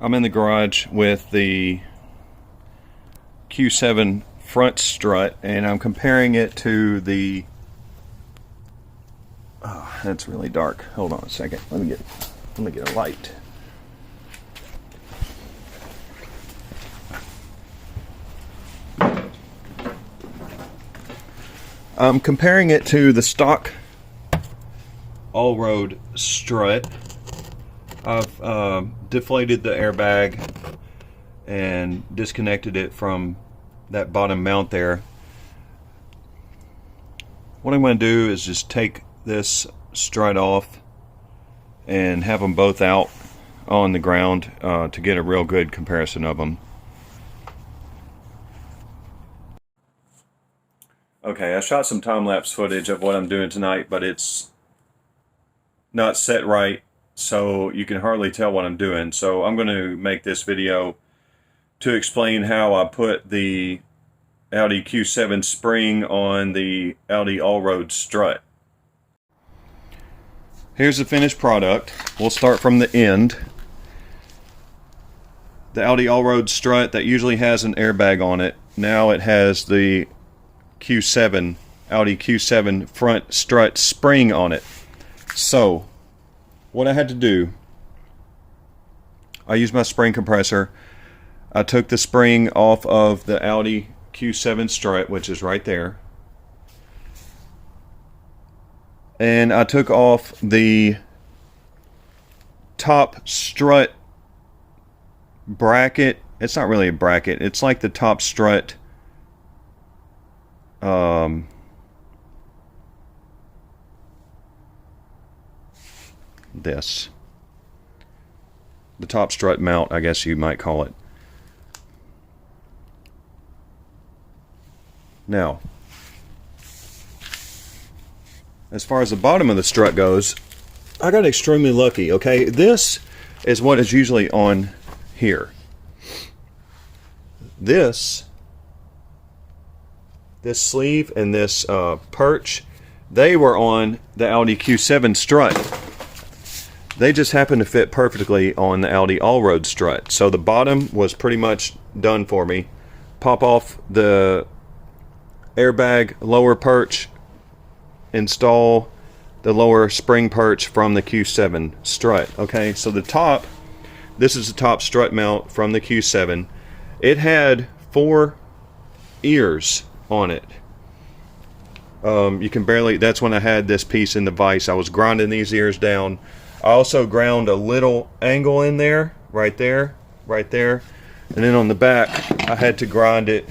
I'm in the garage with the Q7 front strut, and I'm comparing it to the... Oh, that's really dark. Hold on a second. Let me get a light. I'm comparing it to the stock all-road strut. I've deflated the airbag and disconnected it from that bottom mount there. What I'm going to do is just take this strut off and have them both out on the ground to get a real good comparison of them. Okay, I shot some time-lapse footage of what I'm doing tonight, but it's not set right, so you can hardly tell what I'm doing. So I'm going to make this video to explain how I put the Audi Q7 spring on the Audi all-road strut. Here's the finished product. We'll start from the end. The Audi all-road strut that usually has an airbag on it, now it has the Q7, Audi Q7 front strut spring on it. So what I had to do, I used my spring compressor. I took the spring off of the Audi Q7 strut, which is right there, and I took off the top strut bracket. It's not really a bracket, it's like the top strut the top strut mount, I guess you might call it. Now, as far as the bottom of the strut goes, I got extremely lucky. Okay, this is what is usually on here. This sleeve and this perch, they were on the Audi Q7 strut. They just happened to fit perfectly on the Audi all-road strut. So the bottom was pretty much done for me. Pop off the airbag lower perch, install the lower spring perch from the Q7 strut. Okay, so the top, this is the top strut mount from the Q7. It had 4 ears on it. You can barely, that's when I had this piece in the vise. I was grinding these ears down. I also ground a little angle in there, right there, right there. And then on the back, I had to grind it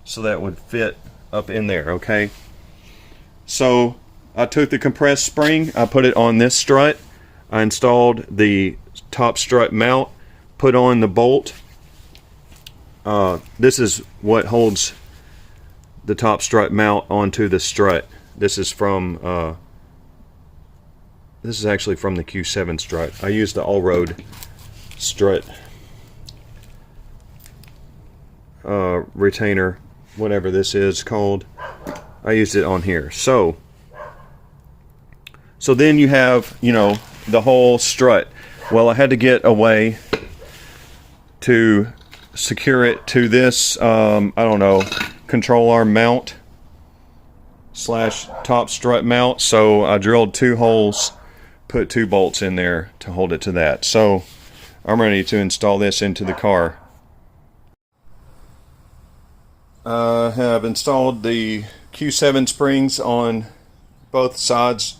so that would fit up in there, okay? So I took the compressed spring, I put it on this strut. I installed the top strut mount, put on the bolt. This is what holds the top strut mount onto the strut. This is from this is actually from the Q7 strut. I used the all-road strut retainer, whatever this is called. I used it on here. So then you have, you know, the whole strut. Well, I had to get a way to secure it to this, I don't know, control arm mount slash top strut mount. So I drilled 2 holes, put 2 bolts in there to hold it to that. So I'm ready to install this into the car. I have installed the Q7 springs on both sides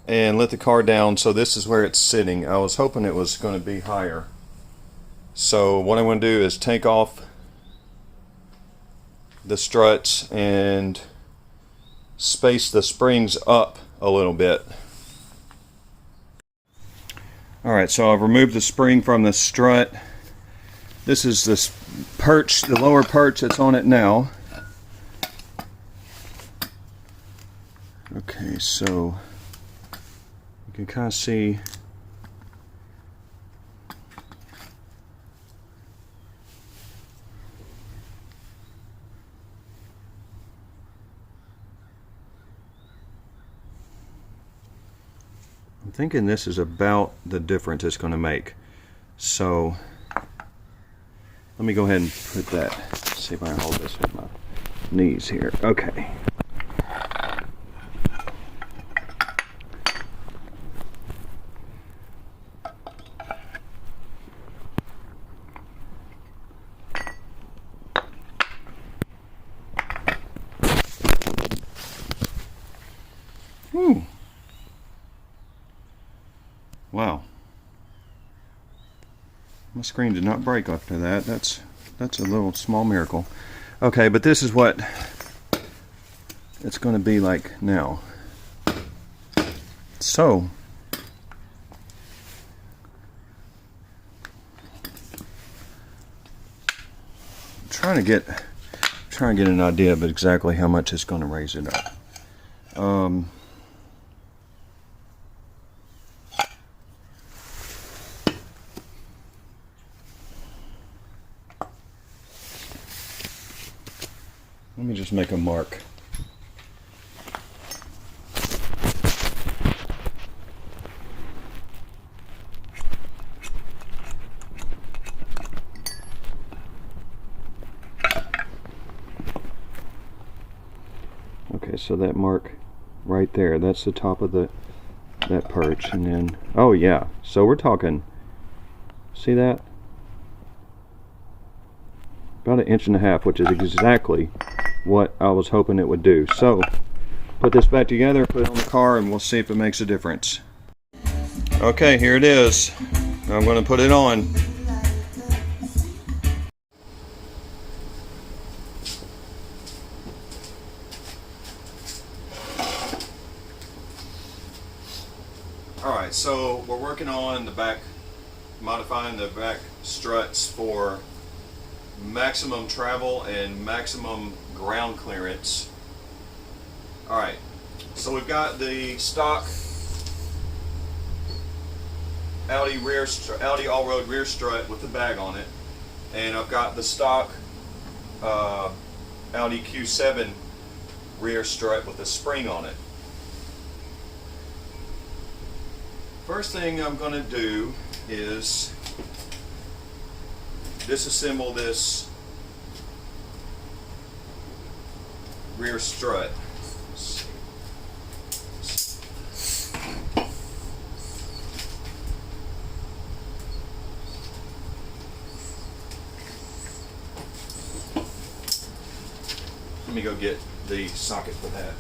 and let the car down, so this is where it's sitting. I was hoping it was going to be higher. So what I'm going to do is take off the struts and space the springs up a little bit. Alright, so I've removed the spring from the strut. This is this perch, the lower perch that's on it now. Okay, so you can kind of see I'm thinking this is about the difference it's going to make. So let me go ahead and put that, see if I can hold this with my knees here. Okay. Whew. Wow. My screen did not break after that. That's a little small miracle. Okay, but this is what it's going to be like now. So I'm trying to get an idea of exactly how much it's going to raise it up. Let me just make a mark. Okay, so that mark right there, that's the top of that perch, and then, oh yeah, so we're talking, see that? About 1.5 inches, which is exactly what I was hoping it would do. So put this back together, put it on the car, and we'll see if it makes a difference. Okay, here it is. I'm going to put it on. Alright, so we're working on the back, modifying the back struts for maximum travel and maximum ground clearance. Alright, so we've got the stock Audi all-road rear strut with the bag on it, and I've got the stock Audi Q7 rear strut with a spring on it. First thing I'm going to do is disassemble this rear strut. Let me go get the socket for that.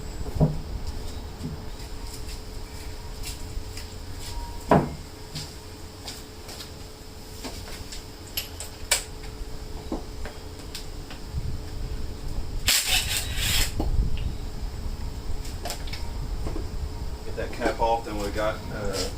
Get that cap off, then we got a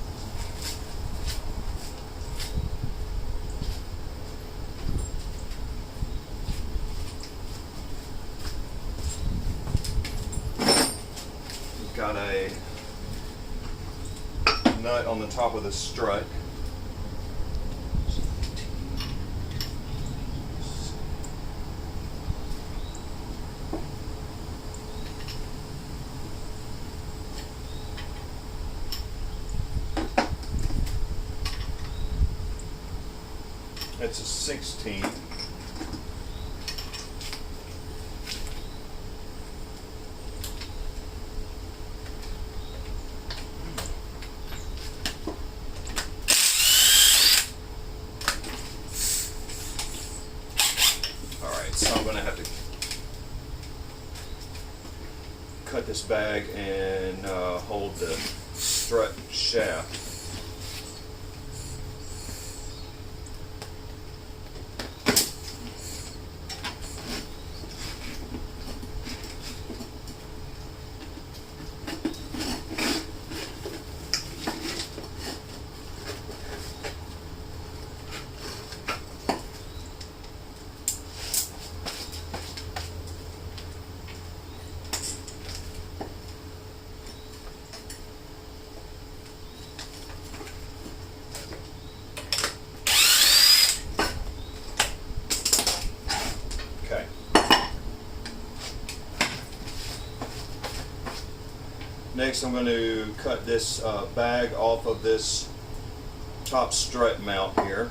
nut on the top of the strut. It's a 16. So I'm going to have to cut this bag and hold the strut shaft. Next, I'm going to cut this bag off of this top strut mount here.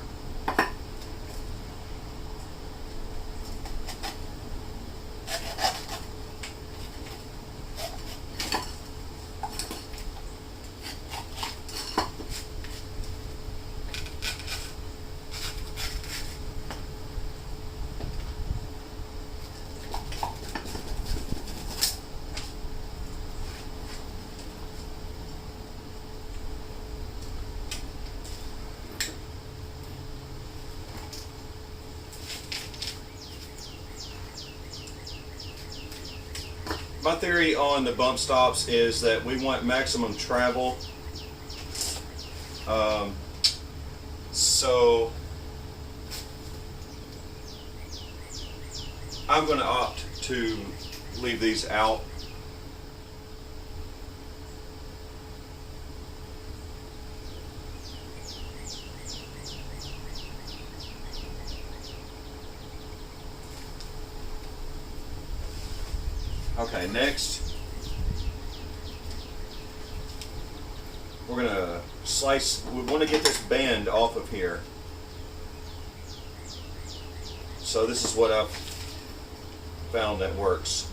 My theory on the bump stops is that we want maximum travel. So I'm going to opt to leave these out. Okay, next we're going to slice. We want to get this band off of here. So this is what I've found that works.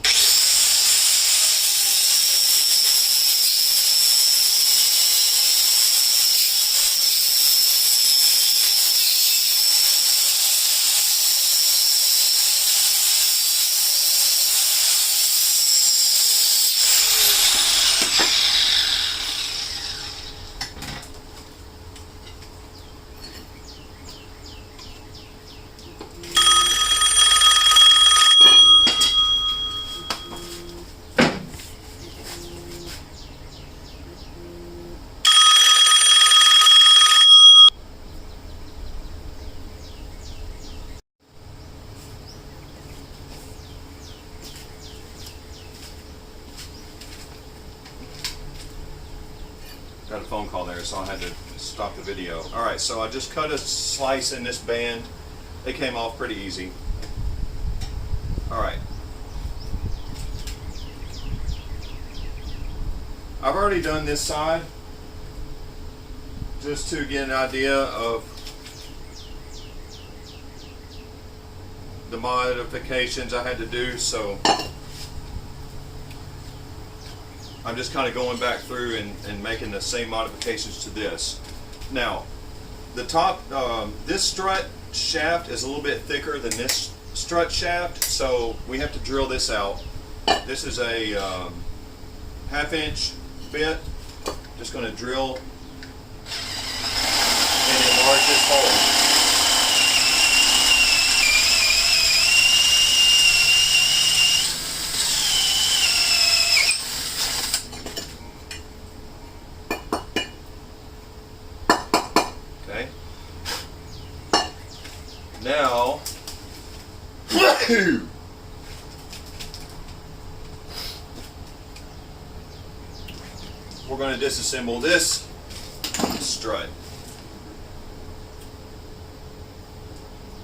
Got a phone call there, so I had to stop the video. All right, so I just cut a slice in this band. It came off pretty easy. All right. I've already done this side just to get an idea of the modifications I had to do, so I'm just kind of going back through and making the same modifications to this. Now, the top, this strut shaft is a little bit thicker than this strut shaft, so we have to drill this out. This is a 1/2-inch bit. Just going to drill and enlarge this hole. Now, we're going to disassemble this strut.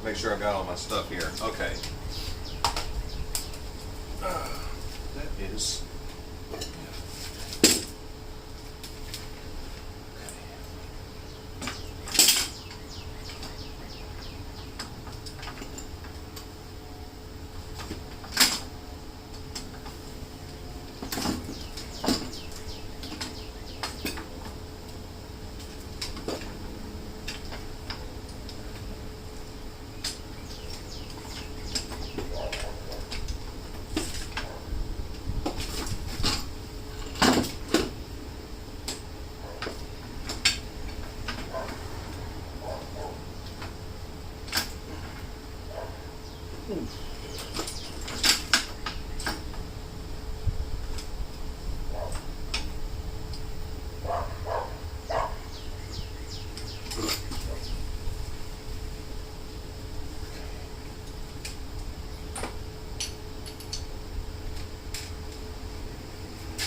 Make sure I got all my stuff here. Okay. That is.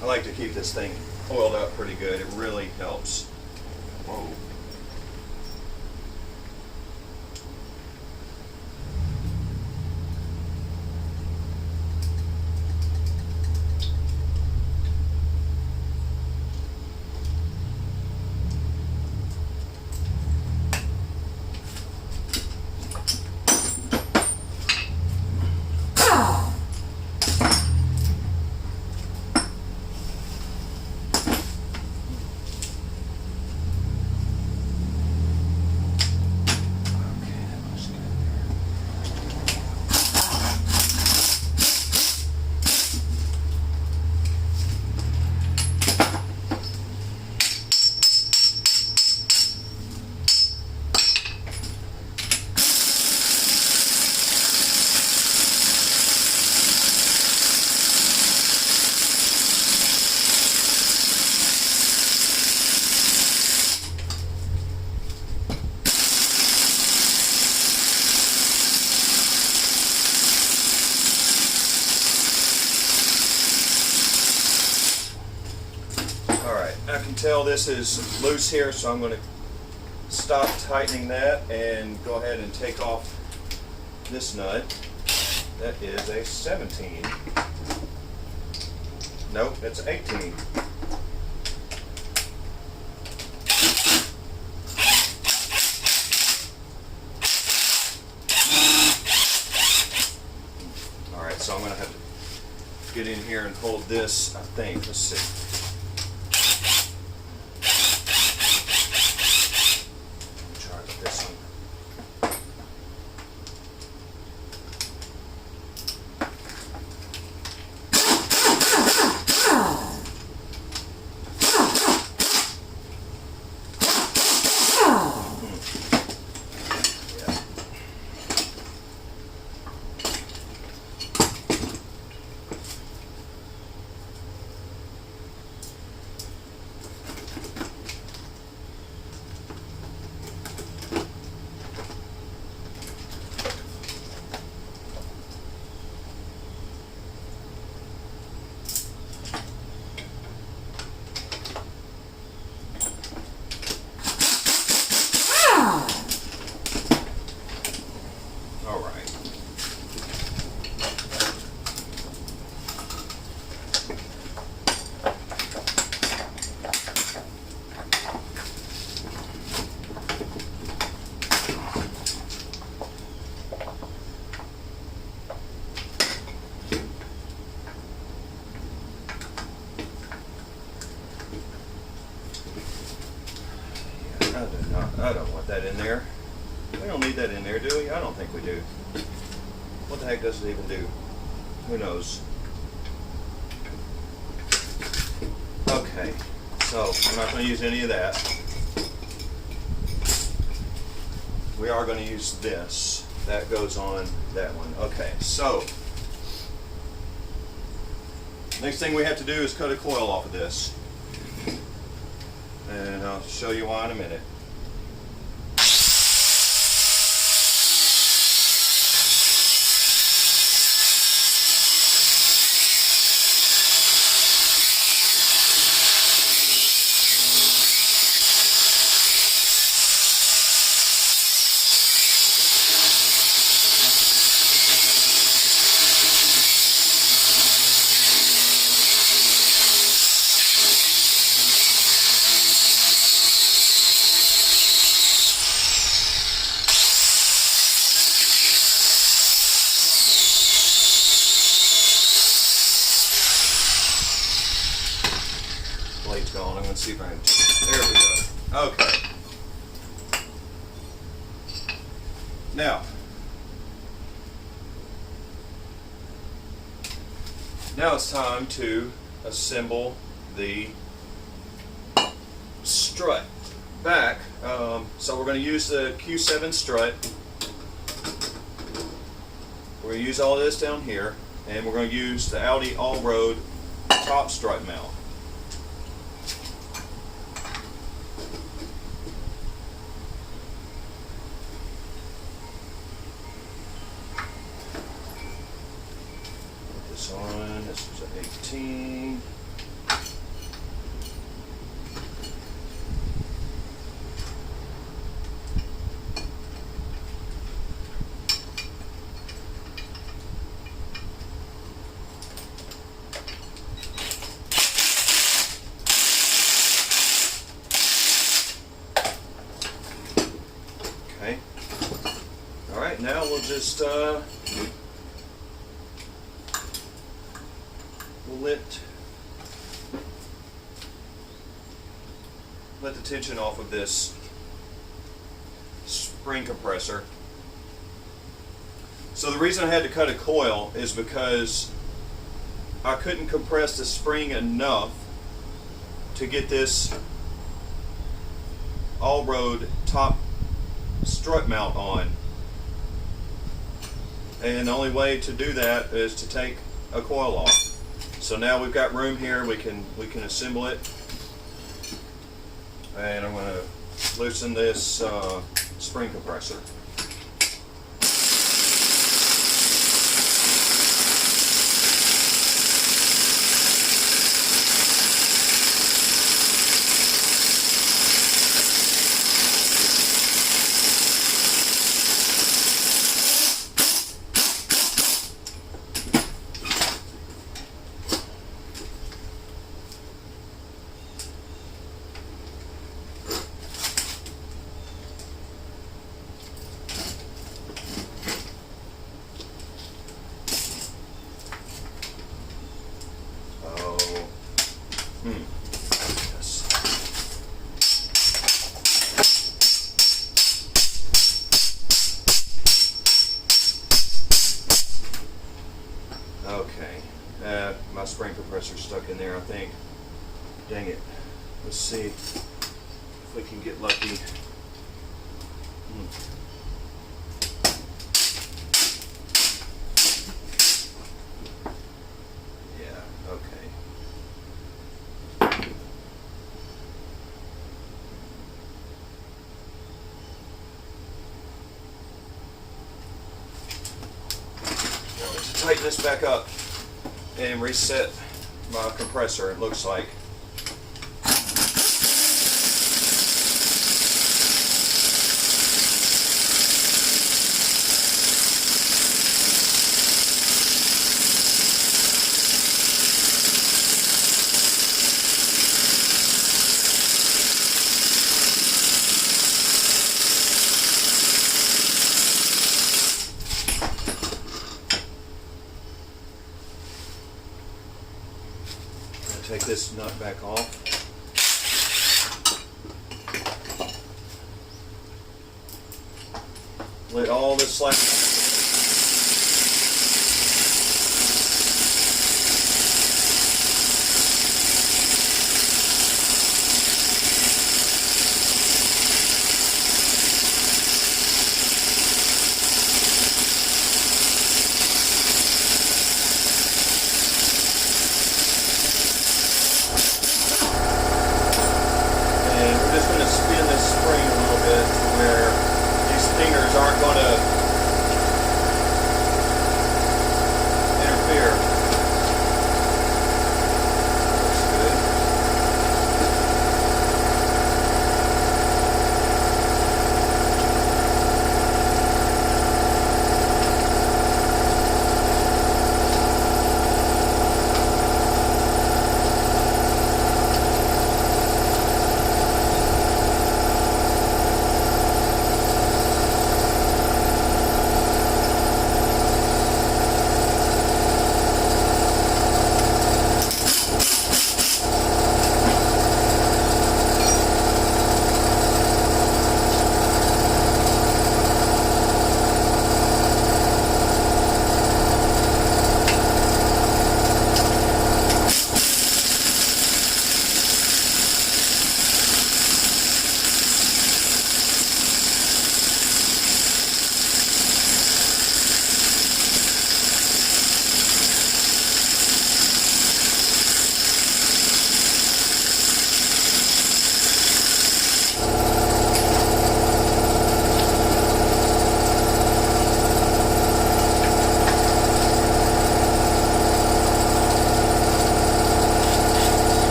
I like to keep this thing oiled up pretty good. It really helps. Whoa. tell this is loose here, so I'm going to stop tightening that and go ahead and take off this nut. That is a 17. Nope, that's 18. Alright, so I'm going to have to get in here and hold this, I think. Let's see. I don't want that in there. We don't need that in there, do we? I don't think we do. What the heck does it even do? Who knows? Okay, so I'm not going to use any of that. We are going to use this. That goes on that one. Okay, so next thing we have to do is cut a coil off of this. And I'll show you why in a minute. Blade's gone. I'm going to see if I can. There we go. Okay. Now it's time to assemble the strut back. So we're going to use the Q7 strut. We're going to use all this down here, and we're going to use the Audi all-road top strut mount. This was an 18. Okay. All right, now we'll just let the tension off of this spring compressor. So the reason I had to cut a coil is because I couldn't compress the spring enough to get this all-road top strut mount on. And the only way to do that is to take a coil off. So now we've got room here, we can assemble it. And I'm going to loosen this spring compressor. stuck in there, I think. Dang it. Let's see if we can get lucky. Yeah, okay. To tighten this back up and reset my compressor, it looks like. Take this nut back off. Let all this slack. Spin this spring a little bit to where these fingers aren't going to interfere. Looks good.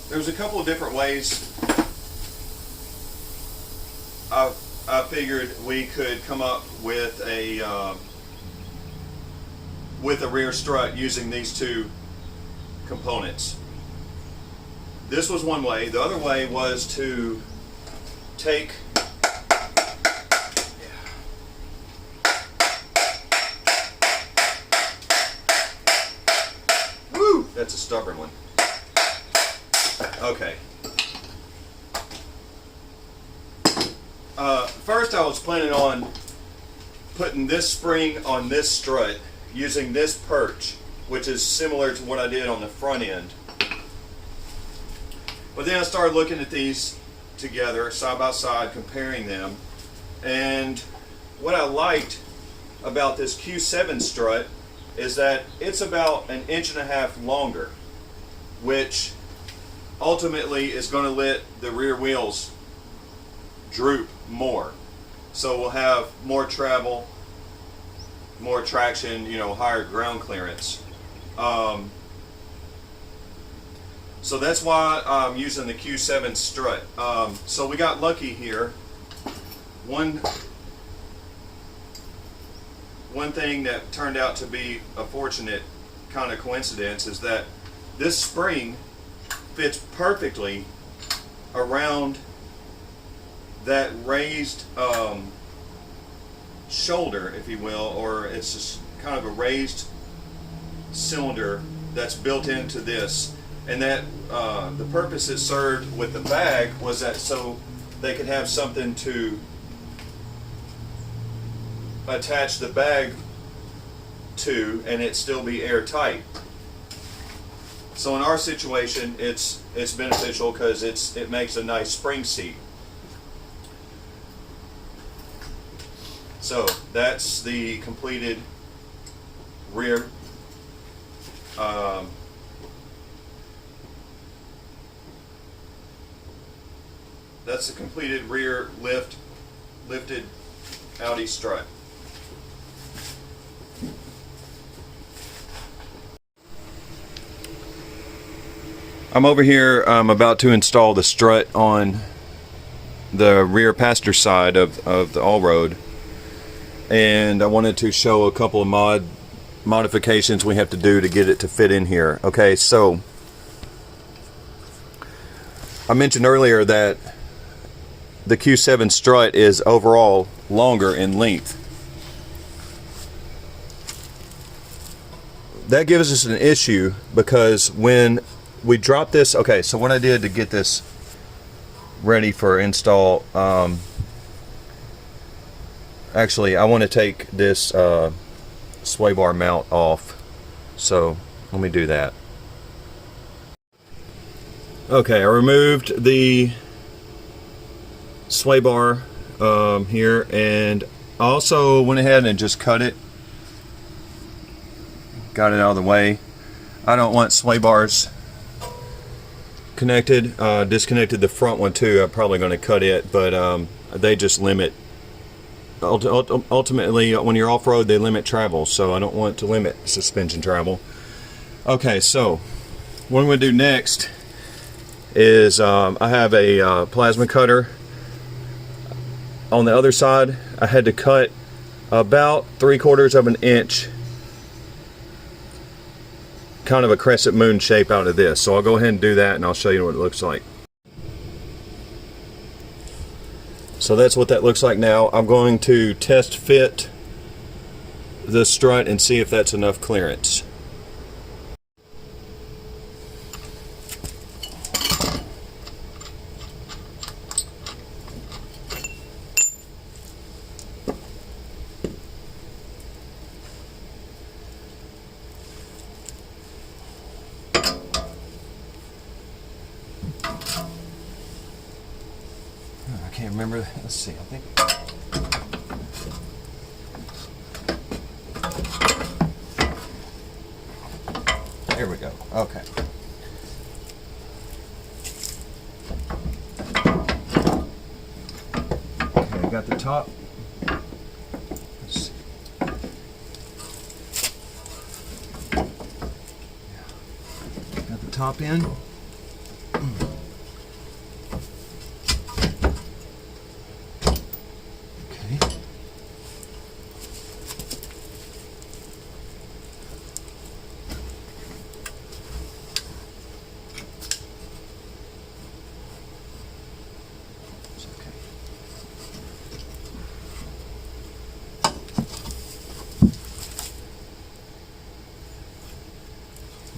There's a couple of different ways I figured we could come up with a rear strut using these two components. This was one way. The other way was to take woo, that's a stubborn one. Okay. First I was planning on putting this spring on this strut using this perch, which is similar to what I did on the front end. But then I started looking at these together side by side, comparing them, and what I liked about this Q7 strut is that it's about 1.5 inches longer, which ultimately is going to let the rear wheels droop more. So we'll have more travel, more traction, you know, higher ground clearance. So that's why I'm using the Q7 strut. So we got lucky here. One thing that turned out to be a fortunate kind of coincidence is that this spring fits perfectly around that raised shoulder, if you will, or it's just kind of a raised cylinder that's built into this. And that the purpose it served with the bag was that so they could have something to attach the bag to and it still be airtight. So in our situation it's beneficial because it makes a nice spring seat. So that's the completed rear that's the completed rear lifted Audi strut. I'm over here about to install the strut on the rear passenger side of the all-road, and I wanted to show a couple of modifications we have to do to get it to fit in here. Okay, so I mentioned earlier that the Q7 strut is overall longer in length. That gives us an issue because when we drop this, okay, so what I did to get this ready for install, actually I want to take this sway bar mount off, so let me do that. Okay, I removed the sway bar here, and I also went ahead and just cut it, got it out of the way. I don't want sway bars connected. Disconnected the front one too. I'm probably going to cut it, but they just limit, ultimately when you're off-road they limit travel, so I don't want to limit suspension travel. Okay, so what I'm going to do next is I have a plasma cutter. On the other side I had to cut about 3/4 of an inch, kind of a crescent moon shape out of this. So I'll go ahead and do that and I'll show you what it looks like. So that's what that looks like now. I'm going to test fit the strut and see if that's enough clearance. I can't remember. Let's see. I think. Here we go. Okay. Okay, I got the top. Let's see. Got the top in.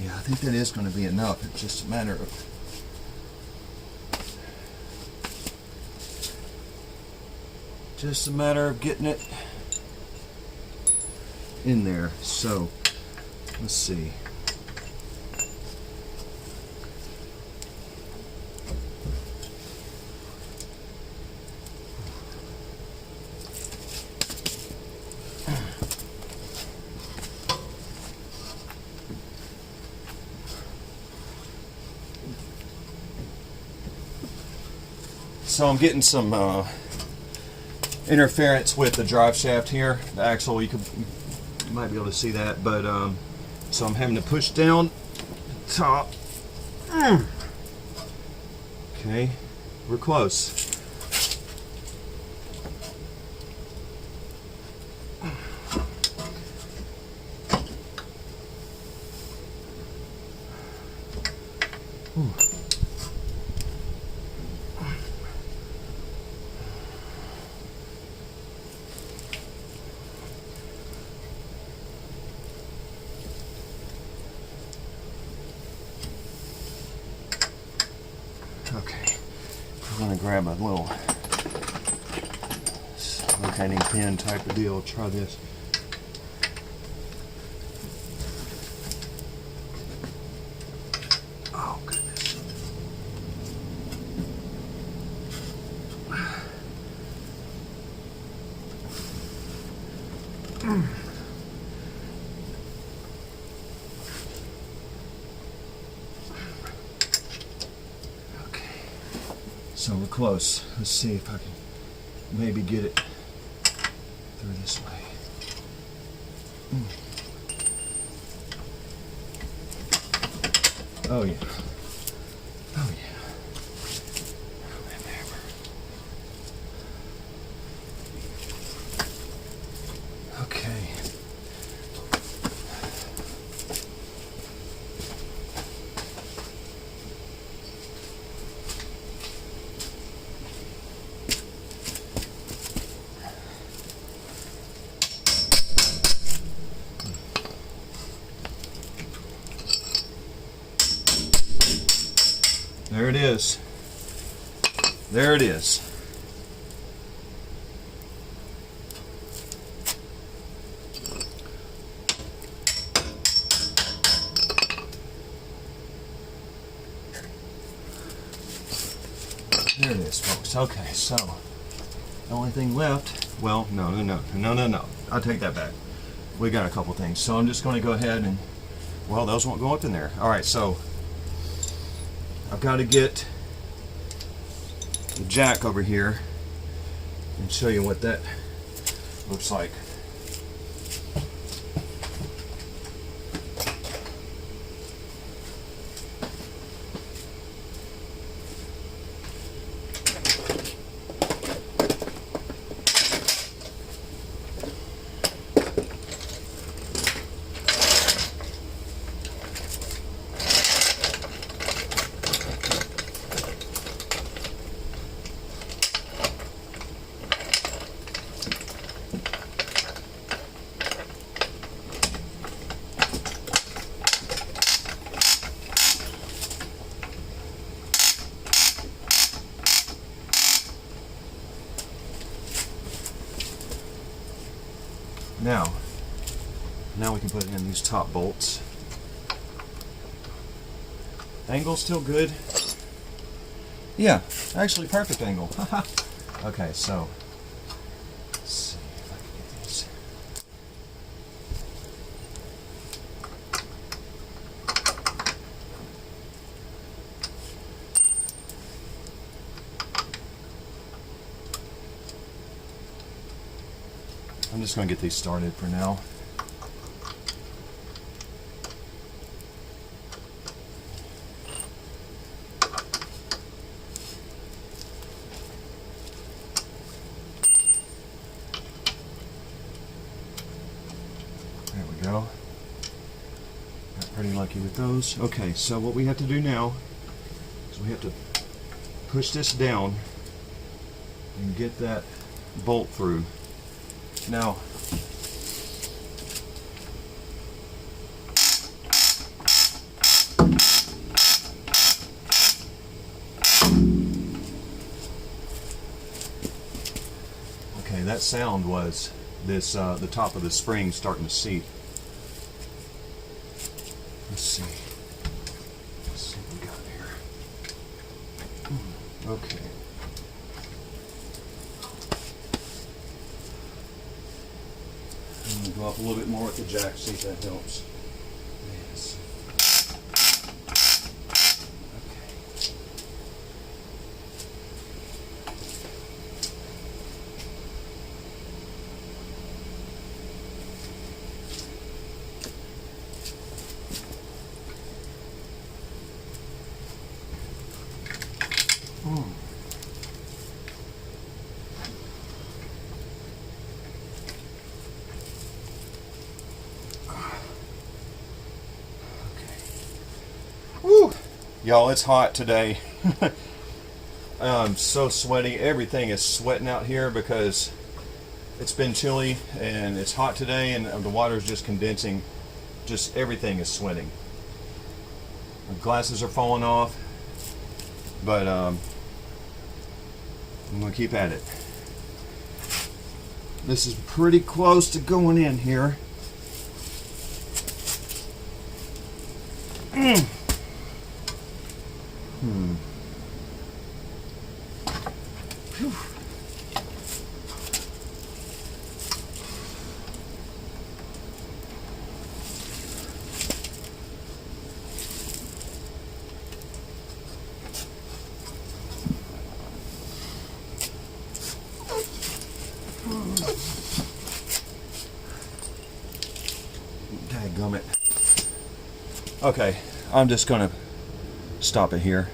Yeah, I think that is going to be enough. It's just a matter of Just a matter of getting it in there. So let's see. So I'm getting some interference with the drive shaft here. The axle, you might be able to see that, but so I'm having to push down the top. Okay, we're close. Okay, I'm gonna grab a little locating pin type of deal. Try this. Oh goodness. So we're close. Let's see if I can maybe get it through this way. Oh yeah. Oh yeah. Oh, that hammer. Okay. There it is. There it is. There it is, folks. Okay, so the only thing left, well, no. I'll take that back. We got a couple things. So I'm just going to go ahead and, well, those won't go up in there. All right, so I've got to get the jack over here and show you what that looks like. Now we can put it in these top bolts. Angle's still good. Yeah, actually perfect angle. Okay, so let's see if I can get these. I'm just going to get these started for now. There we go. Got pretty lucky with those. Okay, so what we have to do now is we have to push this down and get that bolt through. Now, okay, that sound was this the top of the spring starting to seat. Let's see. Let's see what we got here. Okay. I'm going to go up a little bit more with the jack, see if that helps. Yes. Okay. Woo! Y'all, it's hot today. I'm so sweaty. Everything is sweating out here because it's been chilly and it's hot today, and the water is just condensing. Just everything is sweating. My glasses are falling off, but I'm going to keep at it. This is pretty close to going in here. Whew. Dadgummit. Okay, I'm just gonna stop it here.